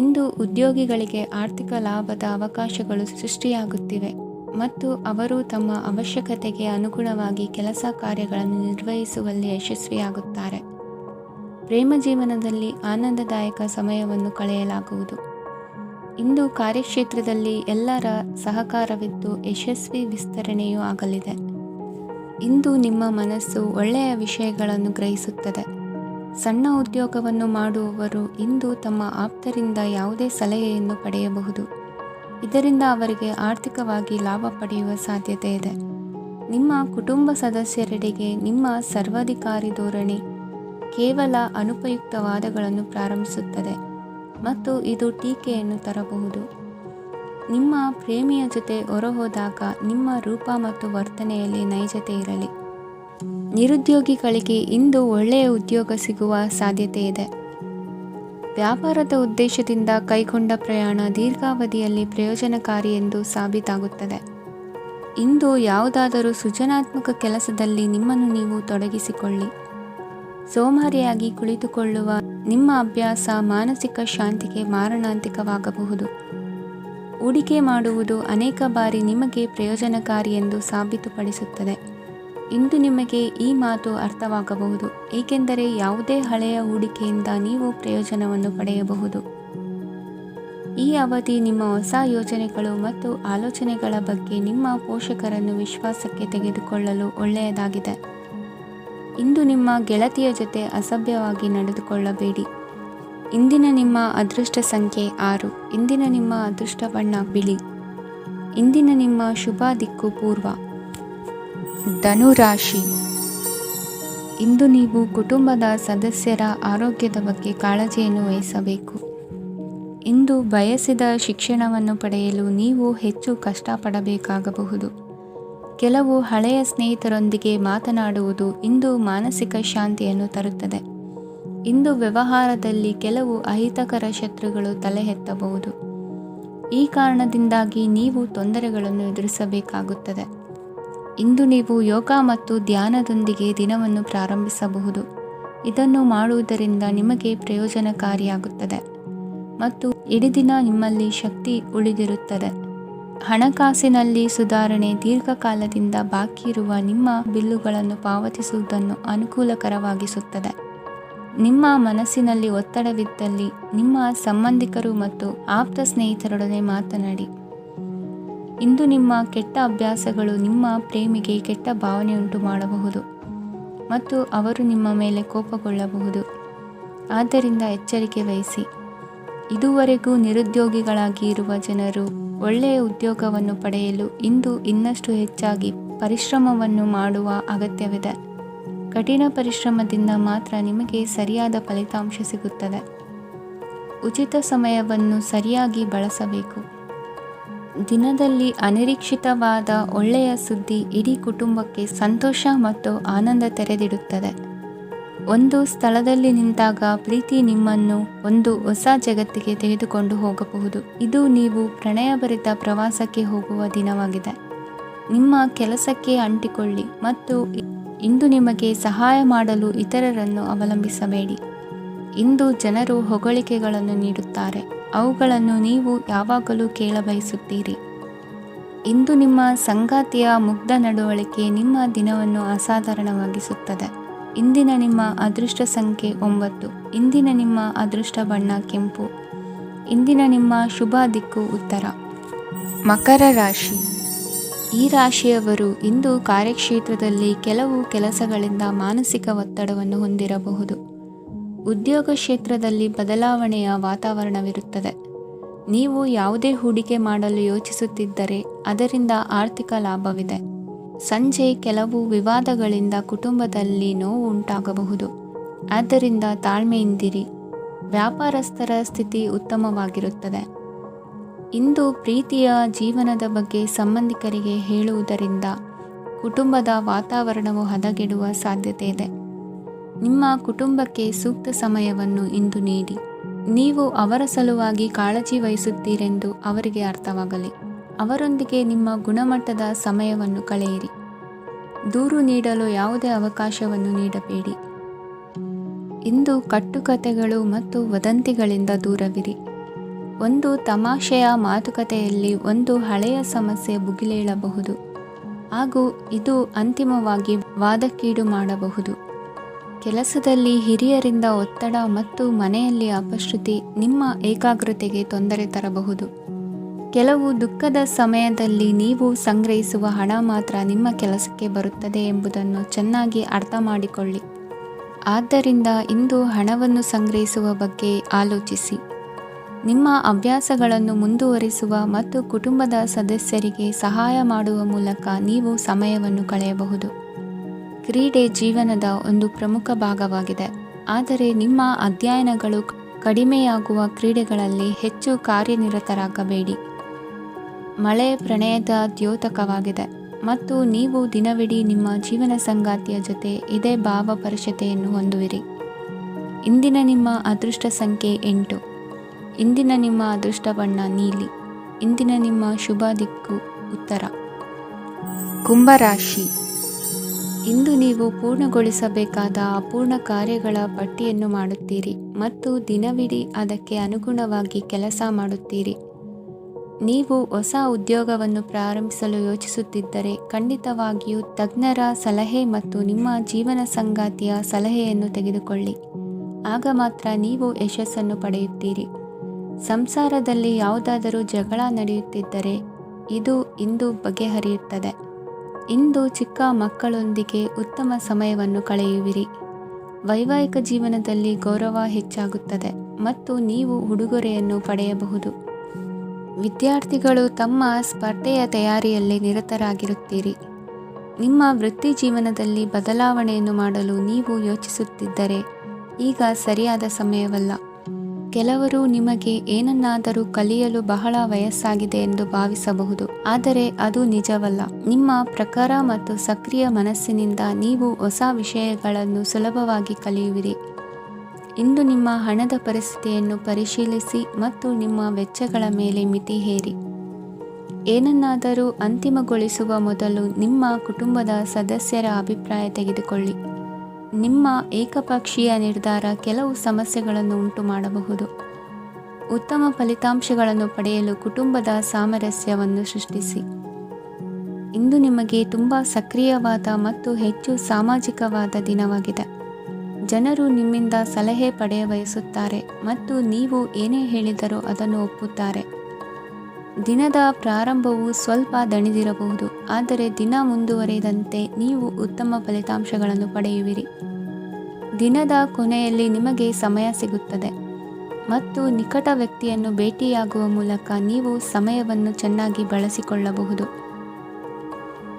ಇಂದು ಉದ್ಯೋಗಿಗಳಿಗೆ ಆರ್ಥಿಕ ಲಾಭದ ಅವಕಾಶಗಳು ಸೃಷ್ಟಿಯಾಗುತ್ತಿವೆ ಮತ್ತು ಅವರು ತಮ್ಮ ಅವಶ್ಯಕತೆಗೆ ಅನುಗುಣವಾಗಿ ಕೆಲಸ ಕಾರ್ಯಗಳನ್ನು ನಿರ್ವಹಿಸುವಲ್ಲಿ ಯಶಸ್ವಿಯಾಗುತ್ತಾರೆ. ಪ್ರೇಮ ಜೀವನದಲ್ಲಿ ಆನಂದದಾಯಕ ಸಮಯವನ್ನು ಕಳೆಯಲಾಗುವುದು. ಇಂದು ಕಾರ್ಯಕ್ಷೇತ್ರದಲ್ಲಿ ಎಲ್ಲರ ಸಹಕಾರವಿದ್ದು ಯಶಸ್ವಿ ವಿಸ್ತರಣೆಯೂ ಆಗಲಿದೆ. ಇಂದು ನಿಮ್ಮ ಮನಸ್ಸು ಒಳ್ಳೆಯ ವಿಷಯಗಳನ್ನು ಗ್ರಹಿಸುತ್ತದೆ. ಸಣ್ಣ ಉದ್ಯೋಗವನ್ನು ಮಾಡುವವರು ಇಂದು ತಮ್ಮ ಆಪ್ತರಿಂದ ಯಾವುದೇ ಸಲಹೆಯನ್ನು ಪಡೆಯಬಹುದು. ಇದರಿಂದ ಅವರಿಗೆ ಆರ್ಥಿಕವಾಗಿ ಲಾಭ ಪಡೆಯುವ ಸಾಧ್ಯತೆ ಇದೆ. ನಿಮ್ಮ ಕುಟುಂಬ ಸದಸ್ಯರೆಡೆಗೆ ನಿಮ್ಮ ಸರ್ವಾಧಿಕಾರಿ ಧೋರಣೆ ಕೇವಲ ಅನುಪಯುಕ್ತ ವಾದಗಳನ್ನು ಪ್ರಾರಂಭಿಸುತ್ತದೆ ಮತ್ತು ಇದು ಟೀಕೆಯನ್ನು ತರಬಹುದು. ನಿಮ್ಮ ಪ್ರೇಮಿಯ ಜೊತೆ ಹೊರಹೋದಾಗ ನಿಮ್ಮ ರೂಪ ಮತ್ತು ವರ್ತನೆಯಲ್ಲಿ ನೈಜತೆ ಇರಲಿ. ನಿರುದ್ಯೋಗಿಗಳಿಗೆ ಇಂದು ಒಳ್ಳೆಯ ಉದ್ಯೋಗ ಸಿಗುವ ಸಾಧ್ಯತೆ ಇದೆ. ವ್ಯಾಪಾರದ ಉದ್ದೇಶದಿಂದ ಕೈಗೊಂಡ ಪ್ರಯಾಣ ದೀರ್ಘಾವಧಿಯಲ್ಲಿ ಪ್ರಯೋಜನಕಾರಿ ಎಂದು ಸಾಬೀತಾಗುತ್ತದೆ. ಇಂದು ಯಾವುದಾದರೂ ಸೃಜನಾತ್ಮಕ ಕೆಲಸದಲ್ಲಿ ನಿಮ್ಮನ್ನು ನೀವು ತೊಡಗಿಸಿಕೊಳ್ಳಿ. ಸೋಮಾರಿಯಾಗಿ ಕುಳಿತುಕೊಳ್ಳುವ ನಿಮ್ಮ ಅಭ್ಯಾಸ ಮಾನಸಿಕ ಶಾಂತಿಗೆ ಮಾರಣಾಂತಿಕವಾಗಬಹುದು. ಹೂಡಿಕೆ ಮಾಡುವುದು ಅನೇಕ ಬಾರಿ ನಿಮಗೆ ಪ್ರಯೋಜನಕಾರಿ ಎಂದು ಸಾಬೀತುಪಡಿಸುತ್ತದೆ. ಇಂದು ನಿಮಗೆ ಈ ಮಾತು ಅರ್ಥವಾಗಬಹುದು, ಏಕೆಂದರೆ ಯಾವುದೇ ಹಳೆಯ ಹೂಡಿಕೆಯಿಂದ ನೀವು ಪ್ರಯೋಜನವನ್ನು ಪಡೆಯಬಹುದು. ಈ ಅವಧಿ ನಿಮ್ಮ ಹೊಸ ಯೋಜನೆಗಳು ಮತ್ತು ಆಲೋಚನೆಗಳ ಬಗ್ಗೆ ನಿಮ್ಮ ಪೋಷಕರನ್ನು ವಿಶ್ವಾಸಕ್ಕೆ ತೆಗೆದುಕೊಳ್ಳಲು ಒಳ್ಳೆಯದಾಗಿದೆ. ಇಂದು ನಿಮ್ಮ ಗೆಳತಿಯ ಜೊತೆ ಅಸಭ್ಯವಾಗಿ ನಡೆದುಕೊಳ್ಳಬೇಡಿ. ಇಂದಿನ ನಿಮ್ಮ ಅದೃಷ್ಟ ಸಂಖ್ಯೆ 6. ಇಂದಿನ ನಿಮ್ಮ ಅದೃಷ್ಟ ಬಣ್ಣ ಬಿಳಿ. ಇಂದಿನ ನಿಮ್ಮ ಶುಭ ದಿಕ್ಕು ಪೂರ್ವ. ಧನುರಾಶಿ. ಇಂದು ನೀವು ಕುಟುಂಬದ ಸದಸ್ಯರ ಆರೋಗ್ಯದ ಬಗ್ಗೆ ಕಾಳಜಿಯನ್ನು ವಹಿಸಬೇಕು. ಇಂದು ಬಯಸಿದ ಶಿಕ್ಷಣವನ್ನು ಪಡೆಯಲು ನೀವು ಹೆಚ್ಚು ಕಷ್ಟಪಡಬೇಕಾಗಬಹುದು. ಕೆಲವು ಹಳೆಯ ಸ್ನೇಹಿತರೊಂದಿಗೆ ಮಾತನಾಡುವುದು ಇಂದು ಮಾನಸಿಕ ಶಾಂತಿಯನ್ನು ತರುತ್ತದೆ. ಇಂದು ವ್ಯವಹಾರದಲ್ಲಿ ಕೆಲವು ಅಹಿತಕರ ಶತ್ರುಗಳು ತಲೆ ಎತ್ತಬಹುದು. ಈ ಕಾರಣದಿಂದಾಗಿ ನೀವು ತೊಂದರೆಗಳನ್ನು ಎದುರಿಸಬೇಕಾಗುತ್ತದೆ. ಇಂದು ನೀವು ಯೋಗ ಮತ್ತು ಧ್ಯಾನದೊಂದಿಗೆ ದಿನವನ್ನು ಪ್ರಾರಂಭಿಸಬಹುದು. ಇದನ್ನು ಮಾಡುವುದರಿಂದ ನಿಮಗೆ ಪ್ರಯೋಜನಕಾರಿಯಾಗುತ್ತದೆ ಮತ್ತು ಇಡೀ ದಿನ ನಿಮ್ಮಲ್ಲಿ ಶಕ್ತಿ ಉಳಿದಿರುತ್ತದೆ. ಹಣಕಾಸಿನಲ್ಲಿ ಸುಧಾರಣೆ ದೀರ್ಘಕಾಲದಿಂದ ಬಾಕಿ ಇರುವ ನಿಮ್ಮ ಬಿಲ್ಲುಗಳನ್ನು ಪಾವತಿಸುವುದನ್ನು ಅನುಕೂಲಕರವಾಗಿಸುತ್ತದೆ. ನಿಮ್ಮ ಮನಸ್ಸಿನಲ್ಲಿ ಒತ್ತಡವಿದ್ದಲ್ಲಿ ನಿಮ್ಮ ಸಂಬಂಧಿಕರು ಮತ್ತು ಆಪ್ತ ಸ್ನೇಹಿತರೊಡನೆ ಮಾತನಾಡಿ. ಇಂದು ನಿಮ್ಮ ಕೆಟ್ಟ ಅಭ್ಯಾಸಗಳು ನಿಮ್ಮ ಪ್ರೇಮಿಗೆ ಕೆಟ್ಟ ಭಾವನೆಯುಂಟು ಮಾಡಬಹುದು ಮತ್ತು ಅವರು ನಿಮ್ಮ ಮೇಲೆ ಕೋಪಗೊಳ್ಳಬಹುದು. ಆದ್ದರಿಂದ ಎಚ್ಚರಿಕೆ ವಹಿಸಿ. ಇದುವರೆಗೂ ನಿರುದ್ಯೋಗಿಗಳಾಗಿ ಇರುವ ಜನರು ಒಳ್ಳೆಯ ಉದ್ಯೋಗವನ್ನು ಪಡೆಯಲು ಇಂದು ಇನ್ನಷ್ಟು ಹೆಚ್ಚಾಗಿ ಪರಿಶ್ರಮವನ್ನು ಮಾಡುವ ಅಗತ್ಯವಿದೆ. ಕಠಿಣ ಪರಿಶ್ರಮದಿಂದ ಮಾತ್ರ ನಿಮಗೆ ಸರಿಯಾದ ಫಲಿತಾಂಶ ಸಿಗುತ್ತದೆ. ಉಚಿತ ಸಮಯವನ್ನು ಸರಿಯಾಗಿ ಬಳಸಬೇಕು. ದಿನದಲ್ಲಿ ಅನಿರೀಕ್ಷಿತವಾದ ಒಳ್ಳೆಯ ಸುದ್ದಿ ಇಡೀ ಕುಟುಂಬಕ್ಕೆ ಸಂತೋಷ ಮತ್ತು ಆನಂದ ತೆರೆದಿಡುತ್ತದೆ. ಒಂದು ಸ್ಥಳದಲ್ಲಿ ನಿಂತಾಗ ಪ್ರೀತಿ ನಿಮ್ಮನ್ನು ಒಂದು ಹೊಸ ಜಗತ್ತಿಗೆ ತೆಗೆದುಕೊಂಡು ಹೋಗಬಹುದು. ಇದು ನೀವು ಪ್ರಣಯಭರಿತ ಪ್ರವಾಸಕ್ಕೆ ಹೋಗುವ ದಿನವಾಗಿದೆ. ನಿಮ್ಮ ಕೆಲಸಕ್ಕೆ ಅಂಟಿಕೊಳ್ಳಿ ಮತ್ತು ಇಂದು ನಿಮಗೆ ಸಹಾಯ ಮಾಡಲು ಇತರರನ್ನು ಅವಲಂಬಿಸಬೇಡಿ. ಇಂದು ಜನರು ಹೊಗಳಿಕೆಗಳನ್ನು ನೀಡುತ್ತಾರೆ, ಅವುಗಳನ್ನು ನೀವು ಯಾವಾಗಲೂ ಕೇಳಬಯಸುತ್ತೀರಿ. ಇಂದು ನಿಮ್ಮ ಸಂಗಾತಿಯ ಮುಗ್ಧ ನಡವಳಿಕೆ ನಿಮ್ಮ ದಿನವನ್ನು ಅಸಾಧಾರಣವಾಗಿಸುತ್ತದೆ. ಇಂದಿನ ನಿಮ್ಮ ಅದೃಷ್ಟ ಸಂಖ್ಯೆ 9. ಇಂದಿನ ನಿಮ್ಮ ಅದೃಷ್ಟ ಬಣ್ಣ ಕೆಂಪು. ಇಂದಿನ ನಿಮ್ಮ ಶುಭ ದಿಕ್ಕು ಉತ್ತರ. ಮಕರ ರಾಶಿ. ಈ ರಾಶಿಯವರು ಇಂದು ಕಾರ್ಯಕ್ಷೇತ್ರದಲ್ಲಿ ಕೆಲವು ಕೆಲಸಗಳಿಂದ ಮಾನಸಿಕ ಒತ್ತಡವನ್ನು ಹೊಂದಿರಬಹುದು. ಉದ್ಯೋಗ ಕ್ಷೇತ್ರದಲ್ಲಿ ಬದಲಾವಣೆಯ ವಾತಾವರಣವಿರುತ್ತದೆ. ನೀವು ಯಾವುದೇ ಹೂಡಿಕೆ ಮಾಡಲು ಯೋಚಿಸುತ್ತಿದ್ದರೆ ಅದರಿಂದ ಆರ್ಥಿಕ ಲಾಭವಿದೆ. ಸಂಜೆ ಕೆಲವು ವಿವಾದಗಳಿಂದ ಕುಟುಂಬದಲ್ಲಿ ನೋವು ಉಂಟಾಗಬಹುದು. ಆದ್ದರಿಂದ ತಾಳ್ಮೆಯಿಂದಿರಿ. ವ್ಯಾಪಾರಸ್ಥರ ಸ್ಥಿತಿ ಉತ್ತಮವಾಗಿರುತ್ತದೆ. ಇಂದು ಪ್ರೀತಿಯ ಜೀವನದ ಬಗ್ಗೆ ಸಂಬಂಧಿಕರಿಗೆ ಹೇಳುವುದರಿಂದ ಕುಟುಂಬದ ವಾತಾವರಣವು ಹದಗೆಡುವ ಸಾಧ್ಯತೆ ಇದೆ. ನಿಮ್ಮ ಕುಟುಂಬಕ್ಕೆ ಸೂಕ್ತ ಸಮಯವನ್ನು ಇಂದು ನೀಡಿ. ನೀವು ಅವರ ಸಲುವಾಗಿ ಕಾಳಜಿ ವಹಿಸುತ್ತೀರೆಂದು ಅವರಿಗೆ ಅರ್ಥವಾಗಲಿ. ಅವರೊಂದಿಗೆ ನಿಮ್ಮ ಗುಣಮಟ್ಟದ ಸಮಯವನ್ನು ಕಳೆಯಿರಿ. ದೂರು ನೀಡಲು ಯಾವುದೇ ಅವಕಾಶವನ್ನು ನೀಡಬೇಡಿ. ಇಂದು ಕಟ್ಟುಕತೆಗಳು ಮತ್ತು ವದಂತಿಗಳಿಂದ ದೂರವಿರಿ. ಒಂದು ತಮಾಷೆಯ ಮಾತುಕತೆಯಲ್ಲಿ ಒಂದು ಹಳೆಯ ಸಮಸ್ಯೆ ಭುಗಿಲೇಳಬಹುದು ಹಾಗೂ ಇದು ಅಂತಿಮವಾಗಿ ವಾದಕ್ಕೀಡು ಮಾಡಬಹುದು. ಕೆಲಸದಲ್ಲಿ ಹಿರಿಯರಿಂದ ಒತ್ತಡ ಮತ್ತು ಮನೆಯಲ್ಲಿ ಅಪಶ್ರುತಿ ನಿಮ್ಮ ಏಕಾಗ್ರತೆಗೆ ತೊಂದರೆ ತರಬಹುದು. ಕೆಲವು ದುಃಖದ ಸಮಯದಲ್ಲಿ ನೀವು ಸಂಗ್ರಹಿಸುವ ಹಣ ಮಾತ್ರ ನಿಮ್ಮ ಕೆಲಸಕ್ಕೆ ಬರುತ್ತದೆ ಎಂಬುದನ್ನು ಚೆನ್ನಾಗಿ ಅರ್ಥ ಮಾಡಿಕೊಳ್ಳಿ. ಆದ್ದರಿಂದ ಇಂದು ಹಣವನ್ನು ಸಂಗ್ರಹಿಸುವ ಬಗ್ಗೆ ಆಲೋಚಿಸಿ. ನಿಮ್ಮ ಅಭ್ಯಾಸಗಳನ್ನು ಮುಂದುವರಿಸುವ ಮತ್ತು ಕುಟುಂಬದ ಸದಸ್ಯರಿಗೆ ಸಹಾಯ ಮಾಡುವ ಮೂಲಕ ನೀವು ಸಮಯವನ್ನು ಕಳೆಯಬಹುದು. ಕ್ರೀಡೆ ಜೀವನದ ಒಂದು ಪ್ರಮುಖ ಭಾಗವಾಗಿದೆ, ಆದರೆ ನಿಮ್ಮ ಅಧ್ಯಯನಗಳು ಕಡಿಮೆಯಾಗುವ ಕ್ರೀಡೆಗಳಲ್ಲಿ ಹೆಚ್ಚು ಕಾರ್ಯನಿರತರಾಗಬೇಡಿ. ಮಳೆ ಪ್ರಣಯದ ದ್ಯೋತಕವಾಗಿದೆ ಮತ್ತು ನೀವು ದಿನವಿಡೀ ನಿಮ್ಮ ಜೀವನ ಸಂಗಾತಿಯ ಜೊತೆ ಇದೇ ಭಾವಪರಶತೆಯನ್ನು ಹೊಂದುವಿರಿ. ಇಂದಿನ ನಿಮ್ಮ ಅದೃಷ್ಟ ಸಂಖ್ಯೆ 8. ಇಂದಿನ ನಿಮ್ಮ ಅದೃಷ್ಟ ಬಣ್ಣ ನೀಲಿ. ಇಂದಿನ ನಿಮ್ಮ ಶುಭ ದಿಕ್ಕು ಉತ್ತರ. ಕುಂಭರಾಶಿ. ಇಂದು ನೀವು ಪೂರ್ಣಗೊಳಿಸಬೇಕಾದ ಅಪೂರ್ಣ ಕಾರ್ಯಗಳ ಪಟ್ಟಿಯನ್ನು ಮಾಡುತ್ತೀರಿ ಮತ್ತು ದಿನವಿಡೀ ಅದಕ್ಕೆ ಅನುಗುಣವಾಗಿ ಕೆಲಸ ಮಾಡುತ್ತೀರಿ. ನೀವು ಹೊಸ ಉದ್ಯೋಗವನ್ನು ಪ್ರಾರಂಭಿಸಲು ಯೋಚಿಸುತ್ತಿದ್ದರೆ ಖಂಡಿತವಾಗಿಯೂ ತಜ್ಞರ ಸಲಹೆ ಮತ್ತು ನಿಮ್ಮ ಜೀವನ ಸಂಗಾತಿಯ ಸಲಹೆಯನ್ನು ತೆಗೆದುಕೊಳ್ಳಿ. ಆಗ ಮಾತ್ರ ನೀವು ಯಶಸ್ಸನ್ನು ಪಡೆಯುತ್ತೀರಿ. ಸಂಸಾರದಲ್ಲಿ ಯಾವುದಾದರೂ ಜಗಳ ನಡೆಯುತ್ತಿದ್ದರೆ ಇದು ಇಂದು ಬಗೆಹರಿಯುತ್ತದೆ. ಇಂದು ಚಿಕ್ಕ ಮಕ್ಕಳೊಂದಿಗೆ ಉತ್ತಮ ಸಮಯವನ್ನು ಕಳೆಯುವಿರಿ. ವೈವಾಹಿಕ ಜೀವನದಲ್ಲಿ ಗೌರವ ಹೆಚ್ಚಾಗುತ್ತದೆ ಮತ್ತು ನೀವು ಉಡುಗೊರೆಯನ್ನು ಪಡೆಯಬಹುದು. ವಿದ್ಯಾರ್ಥಿಗಳು ತಮ್ಮ ಸ್ಪರ್ಧೆಯ ತಯಾರಿಯಲ್ಲಿ ನಿರತರಾಗಿರುತ್ತೀರಿ. ನಿಮ್ಮ ವೃತ್ತಿ ಜೀವನದಲ್ಲಿ ಬದಲಾವಣೆಯನ್ನು ಮಾಡಲು ನೀವು ಯೋಚಿಸುತ್ತಿದ್ದರೆ ಈಗ ಸರಿಯಾದ ಸಮಯವಲ್ಲ. ಕೆಲವರು ನಿಮಗೆ ಏನನ್ನಾದರೂ ಕಲಿಯಲು ಬಹಳ ವಯಸ್ಸಾಗಿದೆ ಎಂದು ಭಾವಿಸಬಹುದು, ಆದರೆ ಅದು ನಿಜವಲ್ಲ. ನಿಮ್ಮ ಪ್ರಖರ ಮತ್ತು ಸಕ್ರಿಯ ಮನಸ್ಸಿನಿಂದ ನೀವು ಹೊಸ ವಿಷಯಗಳನ್ನು ಸುಲಭವಾಗಿ ಕಲಿಯುವಿರಿ. ಇಂದು ನಿಮ್ಮ ಹಣದ ಪರಿಸ್ಥಿತಿಯನ್ನು ಪರಿಶೀಲಿಸಿ ಮತ್ತು ನಿಮ್ಮ ವೆಚ್ಚಗಳ ಮೇಲೆ ಮಿತಿ ಹೇರಿ. ಏನನ್ನಾದರೂ ಅಂತಿಮಗೊಳಿಸುವ ಮೊದಲು ನಿಮ್ಮ ಕುಟುಂಬದ ಸದಸ್ಯರ ಅಭಿಪ್ರಾಯ ತೆಗೆದುಕೊಳ್ಳಿ. ನಿಮ್ಮ ಏಕಪಕ್ಷೀಯ ನಿರ್ಧಾರ ಕೆಲವು ಸಮಸ್ಯೆಗಳನ್ನು ಉಂಟು ಮಾಡಬಹುದು. ಉತ್ತಮ ಫಲಿತಾಂಶಗಳನ್ನು ಪಡೆಯಲು ಕುಟುಂಬದ ಸಾಮರಸ್ಯವನ್ನು ಸೃಷ್ಟಿಸಿ. ಇಂದು ನಿಮಗೆ ತುಂಬ ಸಕ್ರಿಯವಾದ ಮತ್ತು ಹೆಚ್ಚು ಸಾಮಾಜಿಕವಾದ ದಿನವಾಗಿದೆ. ಜನರು ನಿಮ್ಮಿಂದ ಸಲಹೆ ಪಡೆಯ ಬಯಸುತ್ತಾರೆ ಮತ್ತು ನೀವು ಏನೇ ಹೇಳಿದರೂ ಅದನ್ನು ಒಪ್ಪುತ್ತಾರೆ. ದಿನದ ಪ್ರಾರಂಭವು ಸ್ವಲ್ಪ ದಣಿದಿರಬಹುದು, ಆದರೆ ದಿನ ಮುಂದುವರಿದಂತೆ ನೀವು ಉತ್ತಮ ಫಲಿತಾಂಶಗಳನ್ನು ಪಡೆಯುವಿರಿ. ದಿನದ ಕೊನೆಯಲ್ಲಿ ನಿಮಗೆ ಸಮಯ ಸಿಗುತ್ತದೆ ಮತ್ತು ನಿಕಟ ವ್ಯಕ್ತಿಯನ್ನು ಭೇಟಿಯಾಗುವ ಮೂಲಕ ನೀವು ಸಮಯವನ್ನು ಚೆನ್ನಾಗಿ ಬಳಸಿಕೊಳ್ಳಬಹುದು.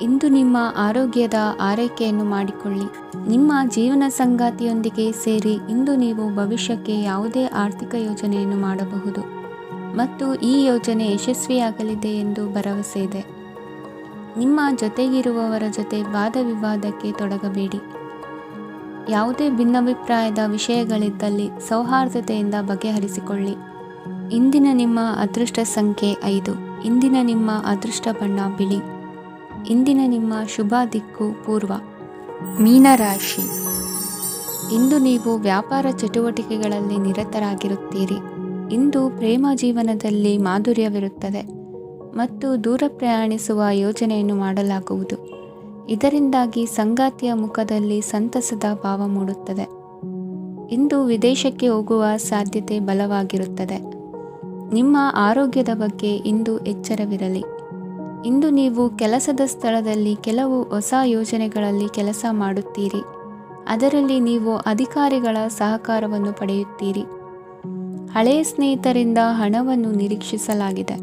ಇಂದು ನಿಮ್ಮ ಆರೋಗ್ಯದ ಆರೈಕೆಯನ್ನು ಮಾಡಿಕೊಳ್ಳಿ. ನಿಮ್ಮ ಜೀವನ ಸಂಗಾತಿಯೊಂದಿಗೆ ಸೇರಿ ಇಂದು ನೀವು ಭವಿಷ್ಯಕ್ಕೆ ಯಾವುದೇ ಆರ್ಥಿಕ ಯೋಜನೆಯನ್ನು ಮಾಡಬಹುದು ಮತ್ತು ಈ ಯೋಜನೆ ಯಶಸ್ವಿಯಾಗಲಿದೆ ಎಂದು ಭರವಸೆ ಇದೆ. ನಿಮ್ಮ ಜೊತೆಗಿರುವವರ ಜೊತೆ ವಾದ ವಿವಾದಕ್ಕೆ ತೊಡಗಬೇಡಿ. ಯಾವುದೇ ಭಿನ್ನಾಭಿಪ್ರಾಯದ ವಿಷಯಗಳಿದ್ದಲ್ಲಿ ಸೌಹಾರ್ದತೆಯಿಂದ ಬಗೆಹರಿಸಿಕೊಳ್ಳಿ. ಇಂದಿನ ನಿಮ್ಮ ಅದೃಷ್ಟ ಸಂಖ್ಯೆ 5. ಇಂದಿನ ನಿಮ್ಮ ಅದೃಷ್ಟ ಬಣ್ಣ ಬಿಳಿ. ಇಂದಿನ ನಿಮ್ಮ ಶುಭ ದಿಕ್ಕು ಪೂರ್ವ. ಮೀನರಾಶಿ. ಇಂದು ನೀವು ವ್ಯಾಪಾರ ಚಟುವಟಿಕೆಗಳಲ್ಲಿ ನಿರತರಾಗಿರುತ್ತೀರಿ. ಇಂದು ಪ್ರೇಮ ಜೀವನದಲ್ಲಿ ಮಾಧುರ್ಯವಿರುತ್ತದೆ ಮತ್ತು ದೂರ ಪ್ರಯಾಣಿಸುವ ಯೋಜನೆಯನ್ನು ಮಾಡಲಾಗುವುದು. ಇದರಿಂದಾಗಿ ಸಂಗಾತಿಯ ಮುಖದಲ್ಲಿ ಸಂತಸದ ಭಾವ ಮೂಡುತ್ತದೆ. ಇಂದು ವಿದೇಶಕ್ಕೆ ಹೋಗುವ ಸಾಧ್ಯತೆ ಬಲವಾಗಿರುತ್ತದೆ. ನಿಮ್ಮ ಆರೋಗ್ಯದ ಬಗ್ಗೆ ಇಂದು ಎಚ್ಚರವಿರಲಿ. ಇಂದು ನೀವು ಕೆಲಸದ ಸ್ಥಳದಲ್ಲಿ ಕೆಲವು ಹೊಸ ಯೋಜನೆಗಳಲ್ಲಿ ಕೆಲಸ ಮಾಡುತ್ತೀರಿ. ಅದರಲ್ಲಿ ನೀವು ಅಧಿಕಾರಿಗಳ ಸಹಕಾರವನ್ನು ಪಡೆಯುತ್ತೀರಿ. ಹಳೆಯ ಸ್ನೇಹಿತರಿಂದ ಹಣವನ್ನು ನಿರೀಕ್ಷಿಸಲಾಗಿದೆ.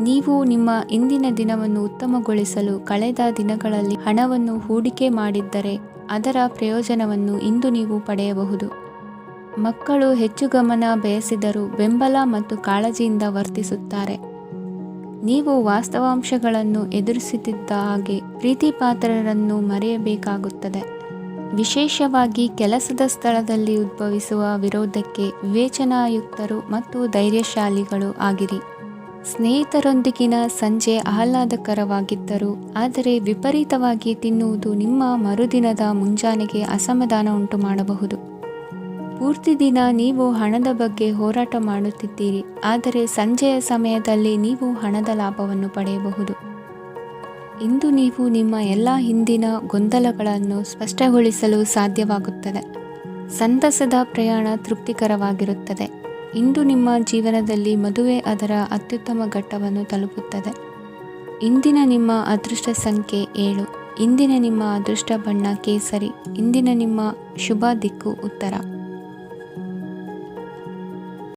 ನೀವು ನಿಮ್ಮ ಇಂದಿನ ದಿನವನ್ನು ಉತ್ತಮಗೊಳಿಸಲು ಕಳೆದ ದಿನಗಳಲ್ಲಿ ಹಣವನ್ನು ಹೂಡಿಕೆ ಮಾಡಿದ್ದರೆ ಅದರ ಪ್ರಯೋಜನವನ್ನು ಇಂದು ನೀವು ಪಡೆಯಬಹುದು. ಮಕ್ಕಳು ಹೆಚ್ಚು ಗಮನ ಬಯಸಿದರೂ ಬೆಂಬಲ ಮತ್ತು ಕಾಳಜಿಯಿಂದ ವರ್ತಿಸುತ್ತಾರೆ. ನೀವು ವಾಸ್ತವಾಂಶಗಳನ್ನು ಎದುರಿಸುತ್ತಿದ್ದ ಹಾಗೆ ಪ್ರೀತಿಪಾತ್ರರನ್ನು ಮರೆಯಬೇಕಾಗುತ್ತದೆ. ವಿಶೇಷವಾಗಿ ಕೆಲಸದ ಸ್ಥಳದಲ್ಲಿ ಉದ್ಭವಿಸುವ ವಿರೋಧಕ್ಕೆ ವಿವೇಚನಾಯುಕ್ತರು ಮತ್ತು ಧೈರ್ಯಶಾಲಿಗಳು ಆಗಿರಿ. ಸ್ನೇಹಿತರೊಂದಿಗಿನ ಸಂಜೆ ಆಹ್ಲಾದಕರವಾಗಿದ್ದರೂ, ಆದರೆ ವಿಪರೀತವಾಗಿ ತಿನ್ನುವುದು ನಿಮ್ಮ ಮರುದಿನದ ಮುಂಜಾನೆಗೆ ಅಸಮಾಧಾನ ಉಂಟುಮಾಡಬಹುದು. ಪೂರ್ತಿ ದಿನ ನೀವು ಹಣದ ಬಗ್ಗೆ ಹೋರಾಟ ಮಾಡುತ್ತಿದ್ದೀರಿ, ಆದರೆ ಸಂಜೆಯ ಸಮಯದಲ್ಲಿ ನೀವು ಹಣದ ಲಾಭವನ್ನು ಪಡೆಯಬಹುದು. ಇಂದು ನೀವು ನಿಮ್ಮ ಎಲ್ಲ ಹಿಂದಿನ ಗೊಂದಲಗಳನ್ನು ಸ್ಪಷ್ಟಗೊಳಿಸಲು ಸಾಧ್ಯವಾಗುತ್ತದೆ. ಸಂತಸದ ಪ್ರಯಾಣ ತೃಪ್ತಿಕರವಾಗಿರುತ್ತದೆ. ಇಂದು ನಿಮ್ಮ ಜೀವನದಲ್ಲಿ ಮದುವೆ ಅದರ ಅತ್ಯುತ್ತಮ ಘಟ್ಟವನ್ನು ತಲುಪುತ್ತದೆ. ಇಂದಿನ ನಿಮ್ಮ ಅದೃಷ್ಟ ಸಂಖ್ಯೆ 7. ಇಂದಿನ ನಿಮ್ಮ ಅದೃಷ್ಟ ಬಣ್ಣ ಕೇಸರಿ. ಇಂದಿನ ನಿಮ್ಮ ಶುಭ ದಿಕ್ಕು ಉತ್ತರ.